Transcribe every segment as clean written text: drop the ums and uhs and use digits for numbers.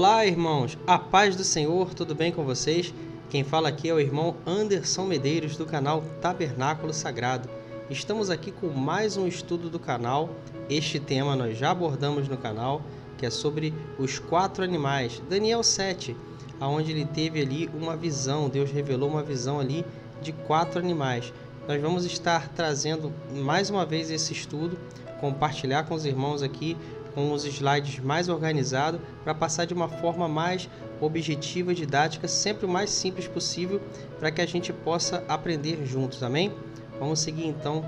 Olá, irmãos, a paz do Senhor, tudo bem com vocês? Quem fala aqui é o irmão Anderson Medeiros do canal Tabernáculo Sagrado. Estamos aqui com mais um estudo do canal. Este tema nós já abordamos no canal, que é sobre os 4 animais. Daniel 7, onde ele teve ali uma visão, Deus revelou uma visão ali de 4 animais. Nós vamos estar trazendo mais uma vez esse estudo, compartilhar com os irmãos aqui com os slides mais organizados, para passar de uma forma mais objetiva, didática, sempre o mais simples possível, para que a gente possa aprender juntos, amém? Vamos seguir então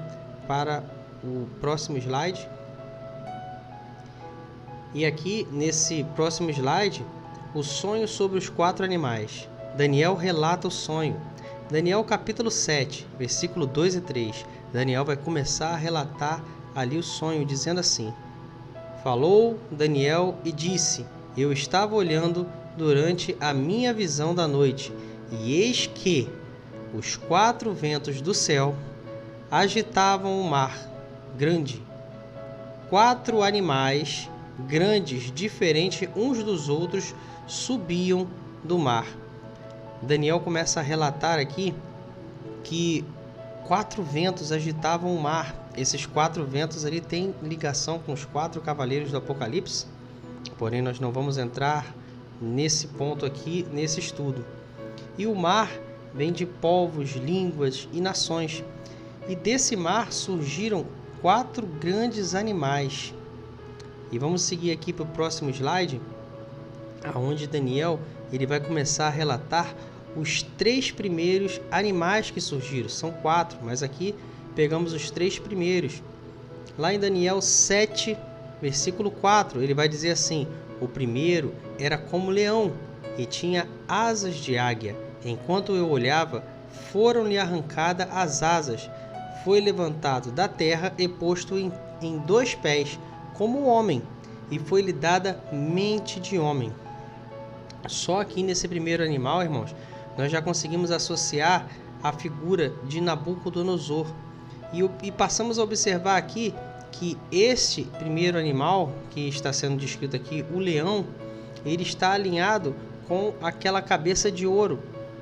para o próximo slide. E aqui nesse próximo slide, o sonho sobre os 4 animais. Daniel relata o sonho. Daniel capítulo 7, versículo 2 e 3. Daniel vai começar a relatar ali o sonho, dizendo assim: Falou Daniel e disse: Eu estava olhando durante a minha visão da noite, e eis que os 4 ventos do céu agitavam o mar grande. 4 animais grandes, diferentes uns dos outros, subiam do mar. Daniel começa a relatar aqui que 4 ventos agitavam o mar. Esses 4 ventos ali têm ligação com os 4 cavaleiros do Apocalipse, porém nós não vamos entrar nesse ponto aqui, nesse estudo. E o mar vem de povos, línguas e nações. E desse mar surgiram 4 grandes animais. E vamos seguir aqui para o próximo slide, onde Daniel ele vai começar a relatar os 3 primeiros animais que surgiram. São 4, mas aqui pegamos os 3 primeiros. Lá em Daniel 7, versículo 4, ele vai dizer assim: O primeiro era como leão e tinha asas de águia. Enquanto eu olhava, foram-lhe arrancadas as asas. Foi levantado da terra e posto em 2 pés, como homem, e foi-lhe dada mente de homem. Só aqui nesse primeiro animal, irmãos, nós já conseguimos associar a figura de Nabucodonosor. E passamos a observar aqui que este primeiro animal que está sendo descrito aqui, o leão, ele está alinhado com aquela cabeça de ouro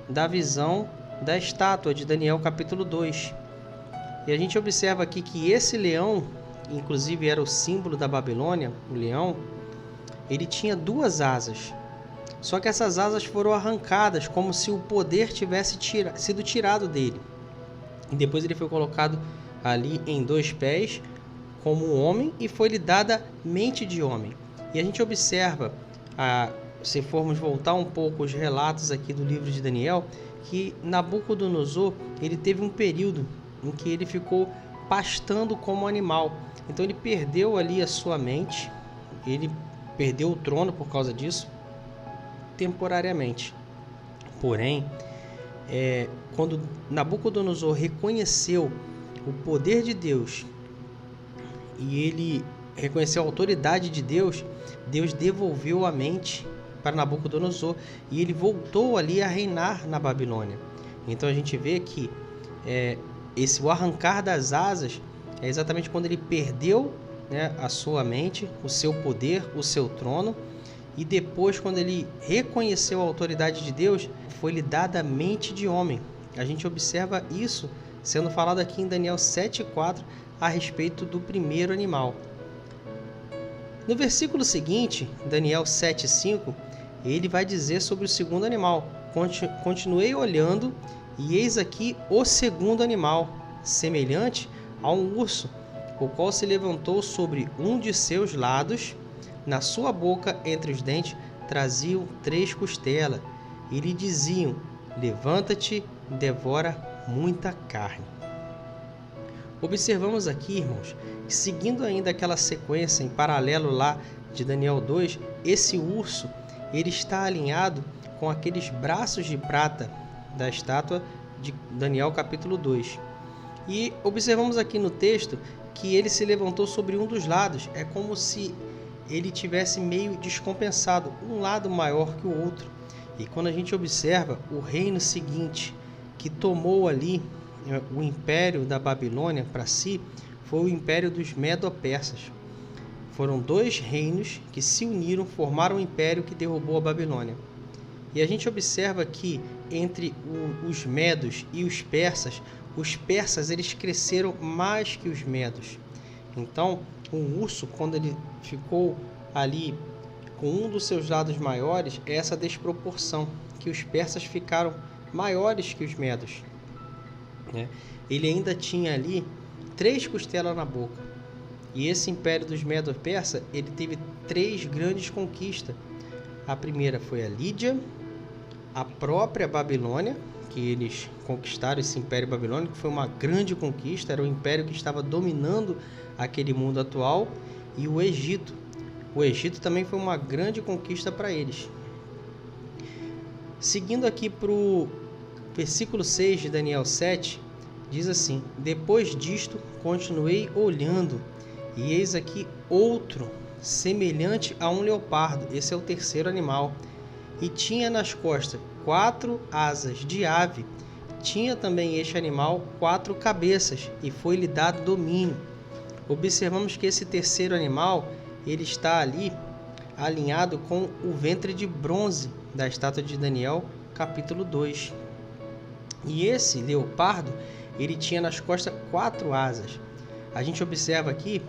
da visão da estátua de Daniel capítulo 2. E a gente observa aqui que esse leão, inclusive era o símbolo da Babilônia, o leão, ele tinha 2 asas. Só que essas asas foram arrancadas, como se o poder tivesse sido tirado dele. E depois ele foi colocado ali em 2 pés, como um homem, e foi-lhe dada mente de homem. E a gente observa, se formos voltar um pouco os relatos aqui do livro de Daniel, que Nabucodonosor ele teve um período em que ele ficou pastando como animal. Então ele perdeu ali a sua mente, ele perdeu o trono por causa disso, temporariamente. Porém, quando Nabucodonosor reconheceu o poder de Deus e ele reconheceu a autoridade de Deus, Deus devolveu a mente para Nabucodonosor e ele voltou ali a reinar na Babilônia. Então a gente vê que o arrancar das asas é exatamente quando ele perdeu, a sua mente, o seu poder, o seu trono. E depois, quando ele reconheceu a autoridade de Deus, foi-lhe dada a mente de homem. A gente observa isso sendo falado aqui em Daniel 7,4 a respeito do primeiro animal. No versículo seguinte, Daniel 7,5, ele vai dizer sobre o segundo animal: Continuei olhando, e eis aqui o segundo animal, semelhante a um urso, o qual se levantou sobre um de seus lados. Na sua boca, entre os dentes, traziam 3 costelas, e lhe diziam: Levanta-te, devora muita carne. Observamos aqui, irmãos, que seguindo ainda aquela sequência em paralelo lá de Daniel 2, esse urso ele está alinhado com aqueles braços de prata da estátua de Daniel capítulo 2. E observamos aqui no texto que ele se levantou sobre um dos lados. É como se ele tivesse meio descompensado, um lado maior que o outro. E quando a gente observa o reino seguinte, que tomou ali o império da Babilônia para si, foi o império dos Medo-Persas. Foram dois reinos que se uniram, formaram um império que derrubou a Babilônia. E a gente observa que entre os medos e os persas eles cresceram mais que os medos. Então, o urso, quando ele ficou ali com um dos seus lados maiores, é essa desproporção, que os persas ficaram maiores que os medos, né? Ele ainda tinha ali 3 costelas na boca. E esse império dos medo-persa, ele teve 3 grandes conquistas. A primeira foi a Lídia, a própria Babilônia, que eles conquistaram esse império babilônico, foi uma grande conquista, era o império que estava dominando aquele mundo atual, e o Egito. O Egito também foi uma grande conquista para eles. Seguindo aqui para o versículo 6 de Daniel 7, diz assim: depois disto, continuei olhando, e eis aqui outro, semelhante a um leopardo. Esse é o terceiro animal. E tinha nas costas 4 asas de ave. Tinha também este animal 4 cabeças, e foi-lhe dado domínio. Observamos que esse terceiro animal, ele está ali alinhado com o ventre de bronze da estátua de Daniel, capítulo 2. E esse leopardo, ele tinha nas costas 4 asas. A gente observa aqui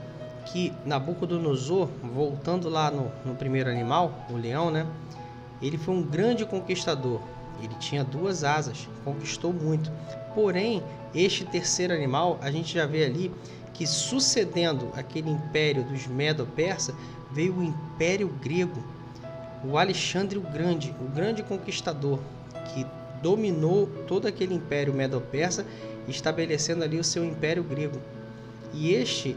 que Nabucodonosor, voltando lá no primeiro animal, o leão, né? Ele foi um grande conquistador. Ele tinha 2 asas, conquistou muito. Porém, este terceiro animal, a gente já vê ali que, sucedendo aquele império dos Medo-Persa, veio o Império Grego, o Alexandre o grande conquistador, que dominou todo aquele Império Medo-Persa, estabelecendo ali o seu Império Grego. E este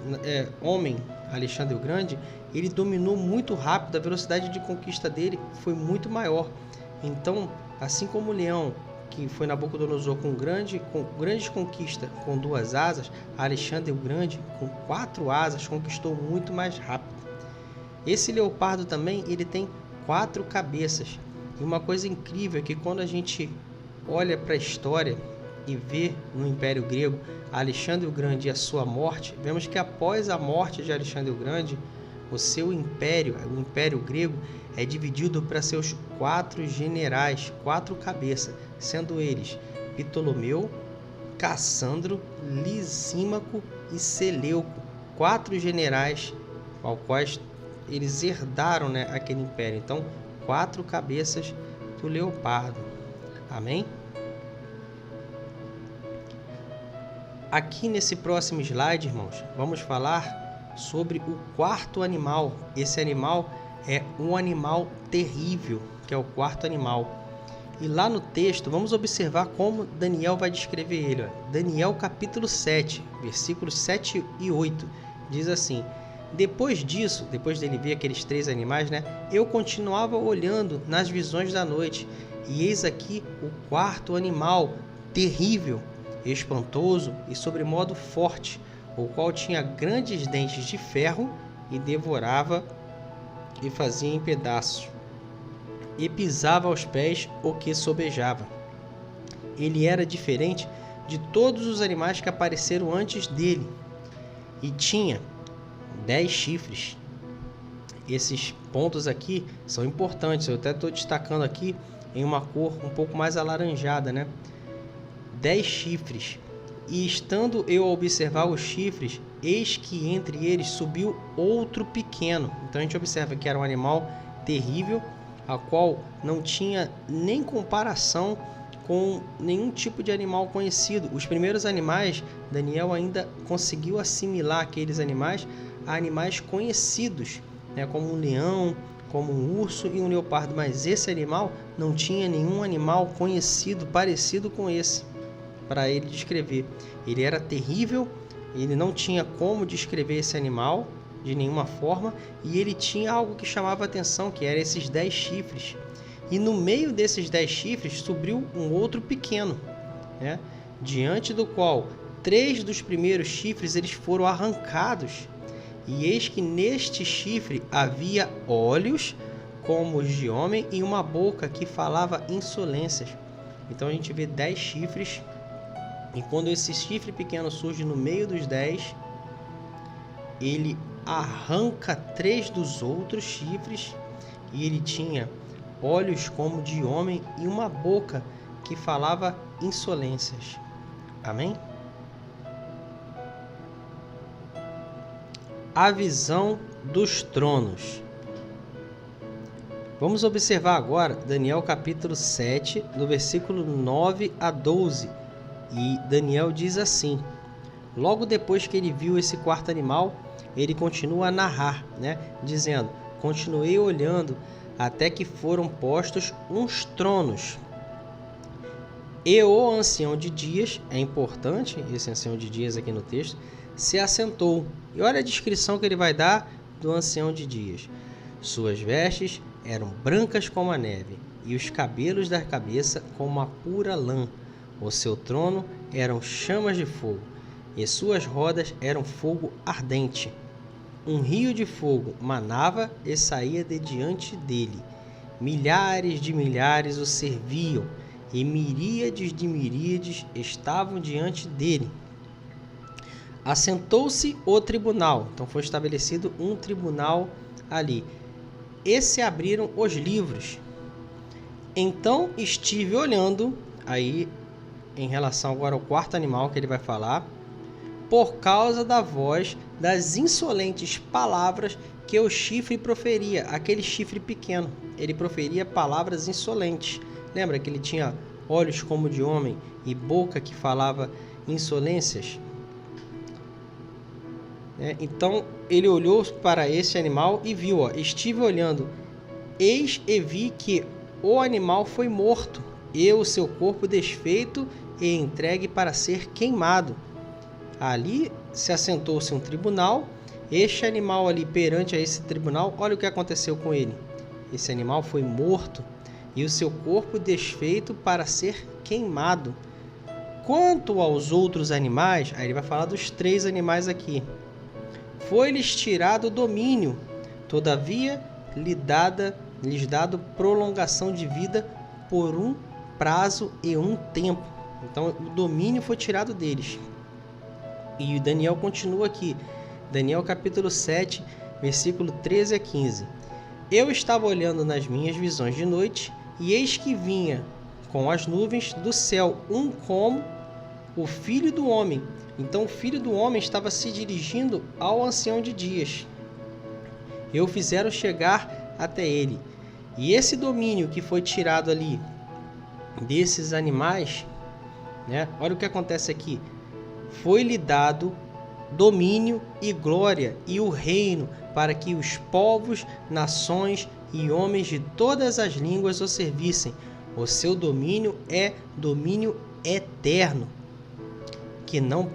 homem, Alexandre o Grande, ele dominou muito rápido, a velocidade de conquista dele foi muito maior. Então, assim como o leão, que foi Nabucodonosor com grandes conquistas com 2 asas, Alexandre o Grande, com 4 asas, conquistou muito mais rápido. Esse leopardo também, ele tem 4 cabeças. E uma coisa incrível é que quando a gente olha para a história e vê no Império Grego Alexandre o Grande e a sua morte, vemos que após a morte de Alexandre o Grande, o seu império, o Império Grego, é dividido para seus 4 generais, 4 cabeças, sendo eles Ptolomeu, Cassandro, Lisímaco e Seleuco, 4 generais, ao quais eles herdaram, né, aquele império. Então, 4 cabeças do leopardo. Amém? Aqui nesse próximo slide, irmãos, vamos falar sobre o 4º animal. Esse animal é um animal terrível, que é o 4º animal. E lá no texto, vamos observar como Daniel vai descrever ele. Daniel capítulo 7, versículos 7 e 8, diz assim: depois disso, depois dele ver aqueles 3 animais, né, eu continuava olhando nas visões da noite, e eis aqui o 4º animal, terrível, espantoso e sobremodo forte, o qual tinha grandes dentes de ferro e devorava e fazia em pedaços, e pisava aos pés o que sobejava. Ele era diferente de todos os animais que apareceram antes dele, e tinha 10 chifres. Esses pontos aqui são importantes, eu até estou destacando aqui em uma cor um pouco mais alaranjada, né? 10 chifres. E estando eu a observar os chifres, eis que entre eles subiu outro pequeno. Então a gente observa que era um animal terrível, a qual não tinha nem comparação com nenhum tipo de animal conhecido. Os primeiros animais, Daniel ainda conseguiu assimilar aqueles animais a animais conhecidos, né, como um leão, como um urso e um leopardo, mas esse animal não tinha nenhum animal conhecido parecido com esse para ele descrever. Ele era terrível, ele não tinha como descrever esse animal de nenhuma forma, e ele tinha algo que chamava a atenção, que eram esses 10 chifres. E no meio desses 10 chifres subiu um outro pequeno, né, diante do qual 3 dos primeiros chifres eles foram arrancados. E eis que neste chifre havia olhos como os de homem e uma boca que falava insolências. Então a gente vê 10 chifres, e quando esse chifre pequeno surge no meio dos 10, ele arranca 3 dos outros chifres, e ele tinha olhos como de homem e uma boca que falava insolências. Amém? A visão dos tronos. Vamos observar agora Daniel capítulo 7, do versículo 9 a 12. E Daniel diz assim: logo depois que ele viu esse quarto animal, ele continua a narrar, dizendo: continuei olhando até que foram postos uns tronos. E o ancião de dias, é importante esse ancião de dias aqui no texto, se assentou. E olha a descrição que ele vai dar do ancião de dias. Suas vestes eram brancas como a neve, e os cabelos da cabeça como a pura lã. O seu trono eram chamas de fogo, e suas rodas eram fogo ardente. Um rio de fogo manava e saía de diante dele. Milhares de milhares o serviam, e miríades de miríades estavam diante dele. Assentou-se o tribunal. Então foi estabelecido um tribunal ali. E se abriram os livros. Então estive olhando, aí em relação agora ao quarto animal que ele vai falar, por causa da voz das insolentes palavras que o chifre proferia, aquele chifre pequeno. Ele proferia palavras insolentes. Lembra que ele tinha olhos como de homem e boca que falava insolências? Então ele olhou para esse animal e viu, estive olhando, eis e vi que o animal foi morto, e o seu corpo desfeito e entregue para ser queimado. Ali se assentou-se um tribunal. Este animal ali perante a esse tribunal, olha o que aconteceu com ele. Esse animal foi morto e o seu corpo desfeito para ser queimado. Quanto aos outros animais, aí ele vai falar dos 3 animais aqui. Foi-lhes tirado o domínio, todavia lhes dado prolongação de vida por um prazo e um tempo. Então o domínio foi tirado deles. E Daniel continua aqui, Daniel capítulo 7, versículo 13 a 15. Eu estava olhando nas minhas visões de noite, e eis que vinha com as nuvens do céu um como o Filho do Homem. Então o Filho do Homem estava se dirigindo ao ancião de dias. E o fizeram chegar até ele. E esse domínio que foi tirado ali desses animais, olha o que acontece aqui. Foi-lhe dado domínio e glória e o reino, para que os povos, nações e homens de todas as línguas o servissem. O seu domínio é domínio eterno, que não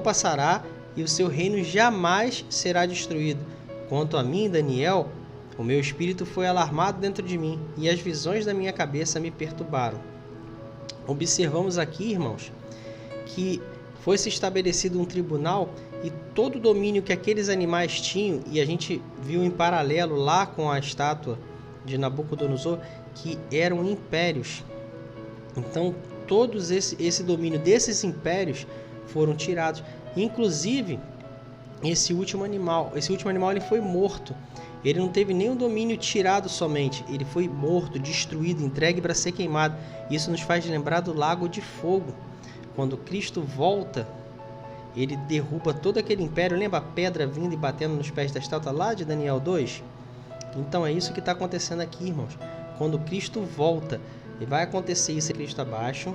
passará, e o seu reino jamais será destruído. Quanto a mim, Daniel, o meu espírito foi alarmado dentro de mim, e as visões da minha cabeça me perturbaram. Observamos aqui, irmãos, que foi-se estabelecido um tribunal, e todo o domínio que aqueles animais tinham, e a gente viu em paralelo lá com a estátua de Nabucodonosor, que eram impérios. Então, todos esse domínio desses impérios foram tirados. Inclusive, esse último animal ele foi morto. Ele não teve nenhum domínio tirado somente. Ele foi morto, destruído, entregue para ser queimado. Isso nos faz lembrar do lago de fogo. Quando Cristo volta, ele derruba todo aquele império. Lembra a pedra vindo e batendo nos pés da estátua lá de Daniel 2? Então é isso que está acontecendo aqui, irmãos. Quando Cristo volta, e vai acontecer isso, Cristo abaixo,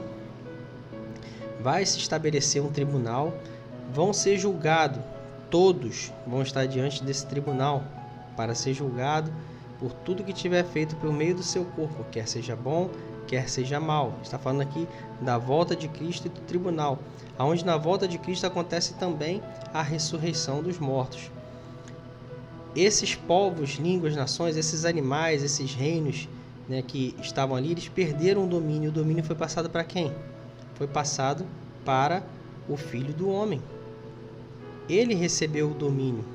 vai se estabelecer um tribunal, vão ser julgados, todos vão estar diante desse tribunal para ser julgado por tudo que tiver feito por meio do seu corpo, quer seja bom, quer seja mal. Está falando aqui da volta de Cristo e do tribunal, onde na volta de Cristo acontece também a ressurreição dos mortos. Esses povos, línguas, nações, esses animais, esses reinos, que estavam ali, eles perderam o domínio. O domínio foi passado para quem? Foi passado para o Filho do Homem. Ele recebeu o domínio,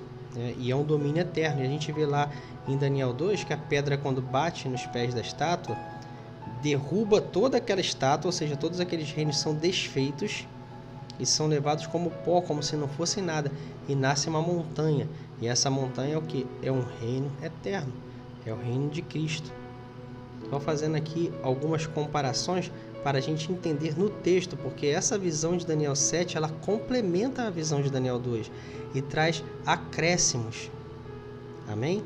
e é um domínio eterno. E a gente vê lá em Daniel 2 que a pedra, quando bate nos pés da estátua, derruba toda aquela estátua, ou seja, todos aqueles reinos são desfeitos, e são levados como pó, como se não fossem nada, e nasce uma montanha. E essa montanha é o que? É um reino eterno, é o reino de Cristo. Estou fazendo aqui algumas comparações para a gente entender no texto, porque essa visão de Daniel 7, ela complementa a visão de Daniel 2 e traz acréscimos. Amém?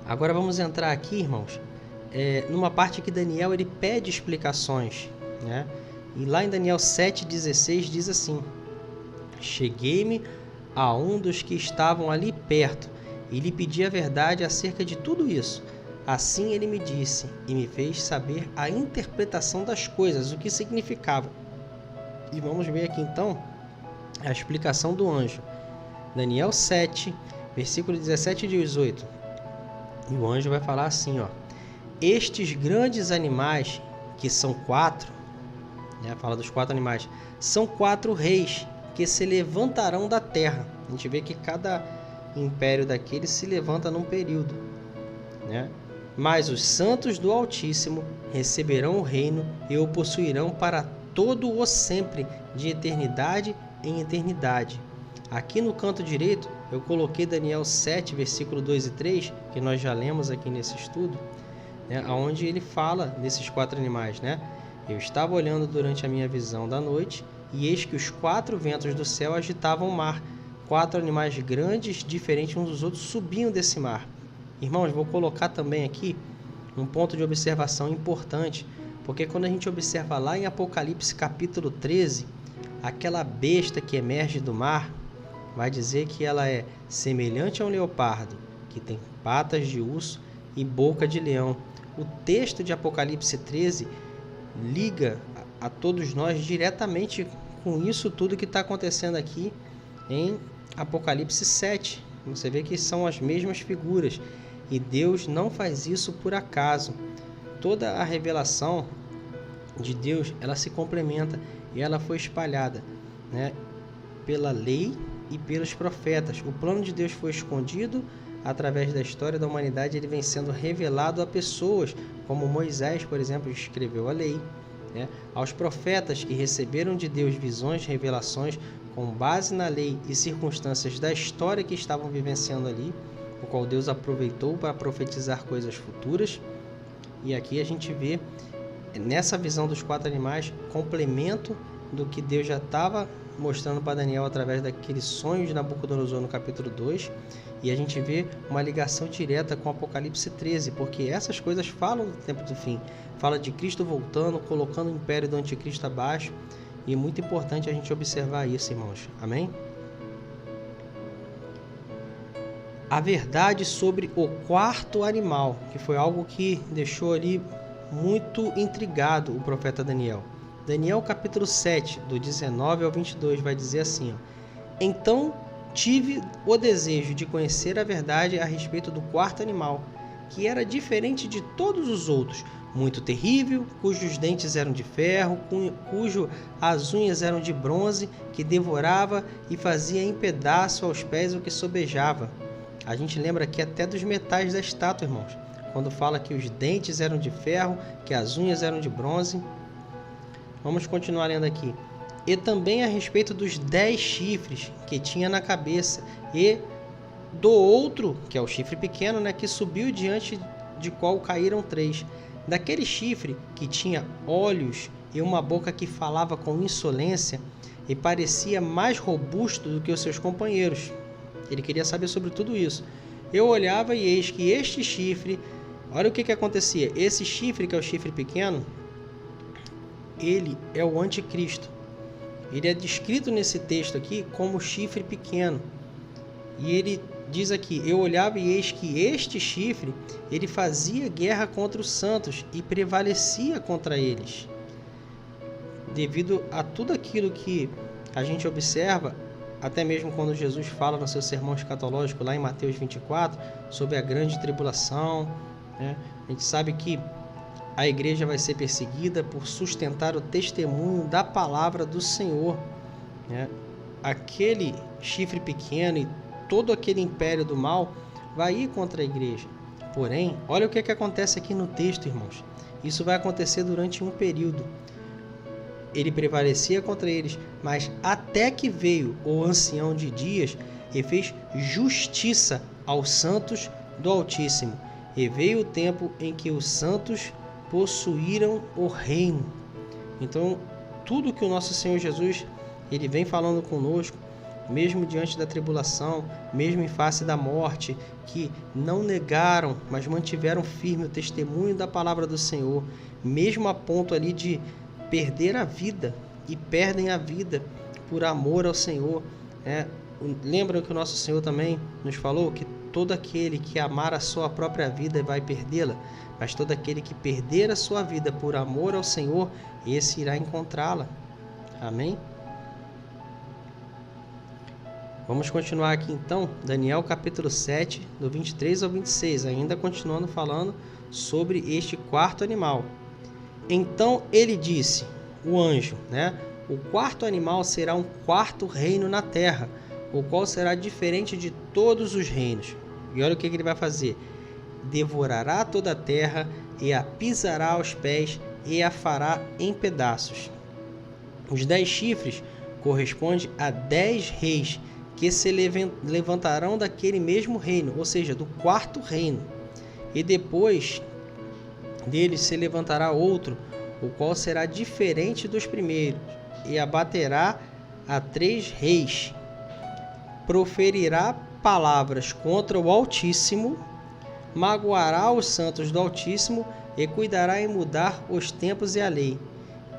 Agora vamos entrar aqui, irmãos, numa parte que Daniel ele pede explicações, né? E lá em Daniel 7,16 diz assim: cheguei-me a um dos que estavam ali perto e lhe pedi a verdade acerca de tudo isso. Assim ele me disse e me fez saber a interpretação das coisas, o que significava. E vamos ver aqui então a explicação do anjo. Daniel 7, versículo 17 e 18. E o anjo vai falar assim, ó: estes grandes animais, que são 4, né, fala dos 4 animais, são 4 reis que se levantarão da terra. A gente vê que cada império daqueles se levanta num período, né? Mas os santos do Altíssimo receberão o reino e o possuirão para todo o sempre, de eternidade em eternidade. Aqui no canto direito, eu coloquei Daniel 7, versículo 2 e 3, que nós já lemos aqui nesse estudo, né, onde ele fala desses 4 animais, né? Eu estava olhando durante a minha visão da noite, e eis que os 4 ventos do céu agitavam o mar. 4 animais grandes, diferentes uns dos outros, subiam desse mar. Irmãos, vou colocar também aqui um ponto de observação importante, porque quando a gente observa lá em Apocalipse capítulo 13, aquela besta que emerge do mar, vai dizer que ela é semelhante a um leopardo, que tem patas de urso e boca de leão. O texto de Apocalipse 13 liga a todos nós diretamente com isso tudo que está acontecendo aqui em Apocalipse 7. Você vê que são as mesmas figuras. E Deus não faz isso por acaso. Toda a revelação de Deus, ela se complementa e ela foi espalhada, né, pela lei e pelos profetas. O plano de Deus foi escondido através da história da humanidade, ele vem sendo revelado a pessoas, como Moisés, por exemplo, escreveu a lei, né, aos profetas que receberam de Deus visões, revelações com base na lei e circunstâncias da história que estavam vivenciando ali, o qual Deus aproveitou para profetizar coisas futuras. E aqui a gente vê, nessa visão dos 4 animais, complemento do que Deus já estava mostrando para Daniel através daquele sonho de Nabucodonosor no capítulo 2. E a gente vê uma ligação direta com Apocalipse 13, porque essas coisas falam do tempo do fim. Fala de Cristo voltando, colocando o império do anticristo abaixo. E é muito importante a gente observar isso, irmãos. Amém? A verdade sobre o 4º animal, que foi algo que deixou ali muito intrigado o profeta Daniel. Daniel capítulo 7, do 19 ao 22, vai dizer assim, ó: então tive o desejo de conhecer a verdade a respeito do 4º animal, que era diferente de todos os outros, muito terrível, cujos dentes eram de ferro, cujo as unhas eram de bronze, que devorava e fazia em pedaço aos pés o que sobejava. A gente lembra aqui até dos metais da estátua, irmãos, quando fala que os dentes eram de ferro, que as unhas eram de bronze. Vamos continuar lendo aqui. E também a respeito dos 10 chifres que tinha na cabeça, e do outro, que é o chifre pequeno, né, que subiu diante de qual caíram 3. Daquele chifre que tinha olhos e uma boca que falava com insolência e parecia mais robusto do que os seus companheiros. Ele queria saber sobre tudo isso. Eu olhava e eis que este chifre, olha o que acontecia. Esse chifre, que é o chifre pequeno, ele é o anticristo. Ele é descrito nesse texto aqui como chifre pequeno. E ele diz aqui: eu olhava e eis que este chifre, ele fazia guerra contra os santos e prevalecia contra eles. Devido a tudo aquilo que a gente observa, até mesmo quando Jesus fala no seu sermão escatológico lá em Mateus 24, sobre a grande tribulação, né? A gente sabe que a igreja vai ser perseguida por sustentar o testemunho da palavra do Senhor, né? Aquele chifre pequeno e todo aquele império do mal vai ir contra a igreja. Porém, olha o que acontece aqui no texto, irmãos. Isso vai acontecer durante um período. ele prevalecia contra eles, mas até que veio o ancião de dias e fez justiça aos santos do Altíssimo, e veio o tempo em que os santos possuíram o reino. Então, tudo que o nosso Senhor Jesus ele vem falando conosco, mesmo diante da tribulação, mesmo em face da morte, que não negaram, mas mantiveram firme o testemunho da palavra do Senhor, mesmo a ponto ali de perder a vida, e perdem a vida por amor ao Senhor. Lembram que o nosso Senhor também nos falou que todo aquele que amar a sua própria vida vai perdê-la, mas todo aquele que perder a sua vida por amor ao Senhor, esse irá encontrá-la. Amém? Vamos continuar aqui então, Daniel capítulo 7, do 23 ao 26, ainda continuando falando sobre este quarto animal. Então ele disse, o anjo, o quarto animal será um quarto reino na terra, o qual será diferente de todos os reinos. E olha o que ele vai fazer. Devorará toda a terra e a pisará aos pés e a fará em pedaços. Os 10 chifres correspondem a 10 reis que se levantarão daquele mesmo reino, ou seja, do quarto reino. E depois deles se levantará outro, o qual será diferente dos primeiros, e abaterá a 3 reis. Proferirá palavras contra o Altíssimo, magoará os santos do Altíssimo e cuidará em mudar os tempos e a lei.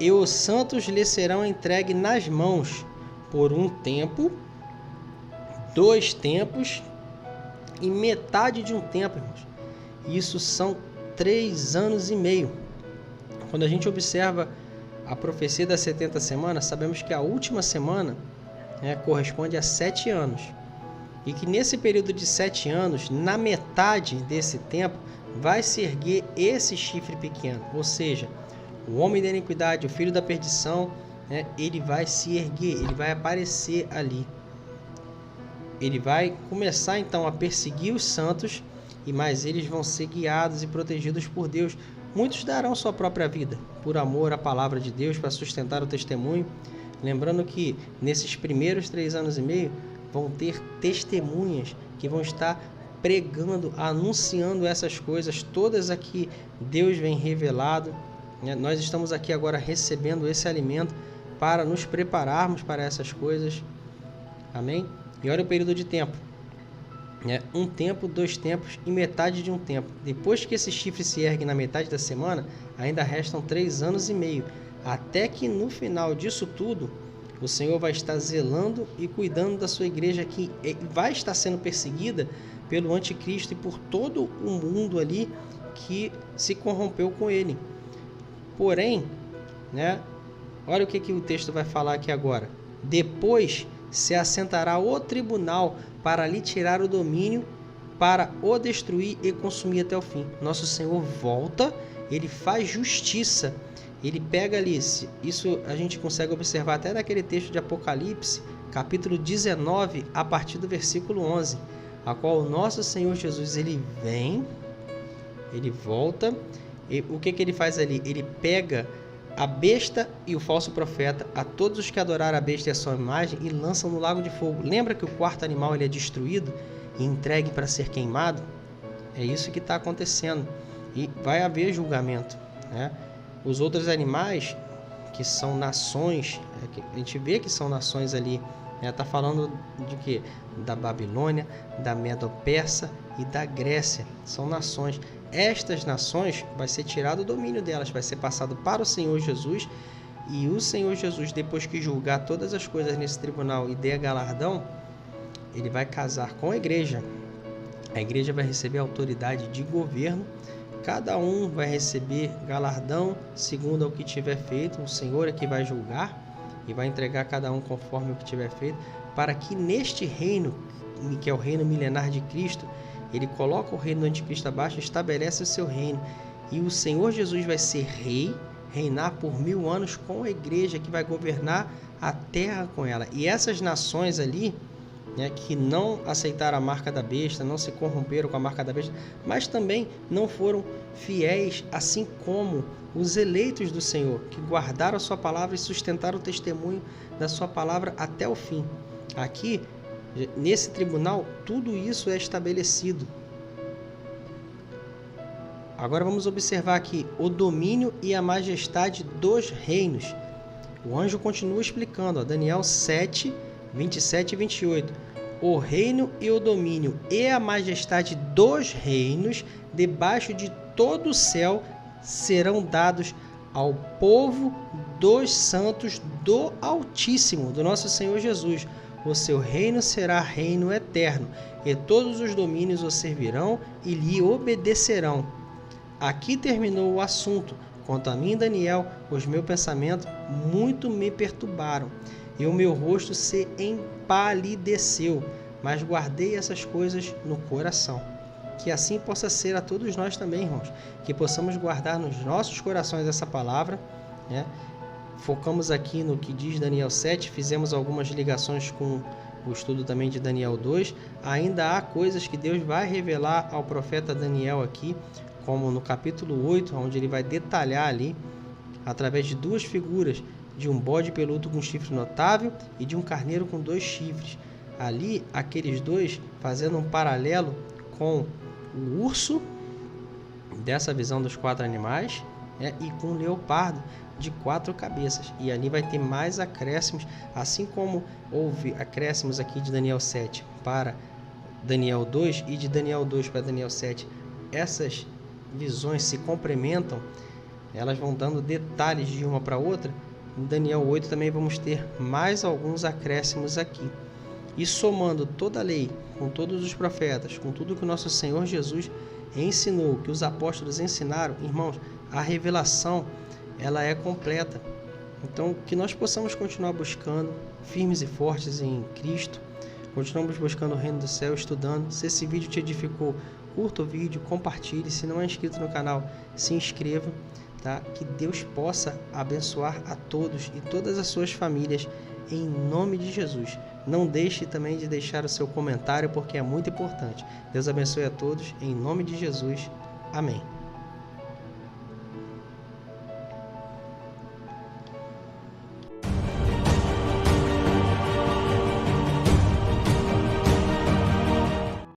E os santos lhe serão entregues nas mãos por 1 tempo, 2 tempos e metade de 1 tempo, irmãos. Isso são 3 anos e meio. Quando a gente observa a profecia das 70 semanas, sabemos que a última semana corresponde a 7 anos. E que nesse período de 7 anos, na metade desse tempo, vai se erguer esse chifre pequeno. Ou seja, o homem da iniquidade, o filho da perdição, ele vai se erguer, ele vai aparecer ali. Ele vai começar então a perseguir os santos, e mais eles vão ser guiados e protegidos por Deus. Muitos darão sua própria vida por amor à palavra de Deus, para sustentar o testemunho. Lembrando que nesses primeiros 3 anos e meio vão ter testemunhas que vão estar pregando, anunciando essas coisas, todas aqui Deus vem revelado. Nós estamos aqui agora recebendo esse alimento para nos prepararmos para essas coisas. Amém? E olha o período de tempo. 1 tempo, 2 tempos e metade de 1 tempo. Depois que esse chifre se ergue na metade da semana, ainda restam 3 anos e meio. Até que no final disso tudo, o Senhor vai estar zelando e cuidando da sua igreja, que vai estar sendo perseguida pelo anticristo e por todo o mundo ali que se corrompeu com ele. Porém, olha o que o texto vai falar aqui agora. Depois se assentará o tribunal para lhe tirar o domínio, para o destruir e consumir até o fim. Nosso Senhor volta, ele faz justiça. Ele pega ali, isso a gente consegue observar até naquele texto de Apocalipse, capítulo 19, a partir do versículo 11, a qual o nosso Senhor Jesus, ele vem, ele volta, e o que ele faz ali? Ele pega a besta e o falso profeta, a todos os que adoraram a besta e a sua imagem, e lançam no lago de fogo. Lembra que o quarto animal ele é destruído e entregue para ser queimado? É isso que está acontecendo, e vai haver julgamento, Os outros animais, que são nações, a gente vê que são nações ali, está falando de quê? Da Babilônia, da Medo-Persa e da Grécia, são nações. Estas nações vai ser tirado o domínio delas, vai ser passado para o Senhor Jesus, e o Senhor Jesus, depois que julgar todas as coisas nesse tribunal e der galardão, ele vai casar com a igreja. A igreja vai receber autoridade de governo. Cada um vai receber galardão segundo o que tiver feito. O Senhor é que vai julgar e vai entregar cada um conforme o que tiver feito, para que neste reino, que é o reino milenar de Cristo, ele coloca o reino do anticristo abaixo e estabelece o seu reino. E o Senhor Jesus vai ser rei, reinar por 1000 anos com a igreja, que vai governar a terra com ela. E essas nações ali, né, que não aceitaram a marca da besta, não se corromperam com a marca da besta, mas também não foram fiéis, assim como os eleitos do Senhor, que guardaram a sua palavra e sustentaram o testemunho da sua palavra até o fim. Aqui, nesse tribunal, tudo isso é estabelecido. Agora vamos observar aqui o domínio e a majestade dos reinos. O anjo continua explicando, Daniel 7, 27 e 28. O reino e o domínio e a majestade dos reinos debaixo de todo o céu serão dados ao povo dos santos do Altíssimo, do nosso Senhor Jesus. O seu reino será reino eterno, e todos os domínios o servirão e lhe obedecerão. Aqui terminou o assunto. Quanto a mim, Daniel, os meus pensamentos muito me perturbaram, e o meu rosto se empalideceu, mas guardei essas coisas no coração. Que assim possa ser a todos nós também, irmãos, que possamos guardar nos nossos corações essa palavra, né? Focamos aqui no que diz Daniel 7, fizemos algumas ligações com o estudo também de Daniel 2. Ainda há coisas que Deus vai revelar ao profeta Daniel aqui, como no capítulo 8, onde ele vai detalhar ali, através de duas figuras, de um bode peludo com chifre notável e de um carneiro com 2 chifres. Ali, aqueles dois fazendo um paralelo com o urso, dessa visão dos 4 animais, né, e com o leopardo, de 4 cabeças. E ali vai ter mais acréscimos, assim como houve acréscimos aqui de Daniel 7 para Daniel 2 e de Daniel 2 para Daniel 7. Essas visões se complementam, elas vão dando detalhes de uma para outra. Em Daniel 8 também vamos ter mais alguns acréscimos aqui. E somando toda a lei, com todos os profetas, com tudo que o nosso Senhor Jesus ensinou, que os apóstolos ensinaram, irmãos, a revelação, ela é completa. Então, que nós possamos continuar buscando, firmes e fortes em Cristo, continuamos buscando o reino do céu, estudando. Se esse vídeo te edificou, curta o vídeo, compartilhe. Se não é inscrito no canal, se inscreva, tá? Que Deus possa abençoar a todos e todas as suas famílias, em nome de Jesus. Não deixe também de deixar o seu comentário, porque é muito importante. Deus abençoe a todos, em nome de Jesus. Amém.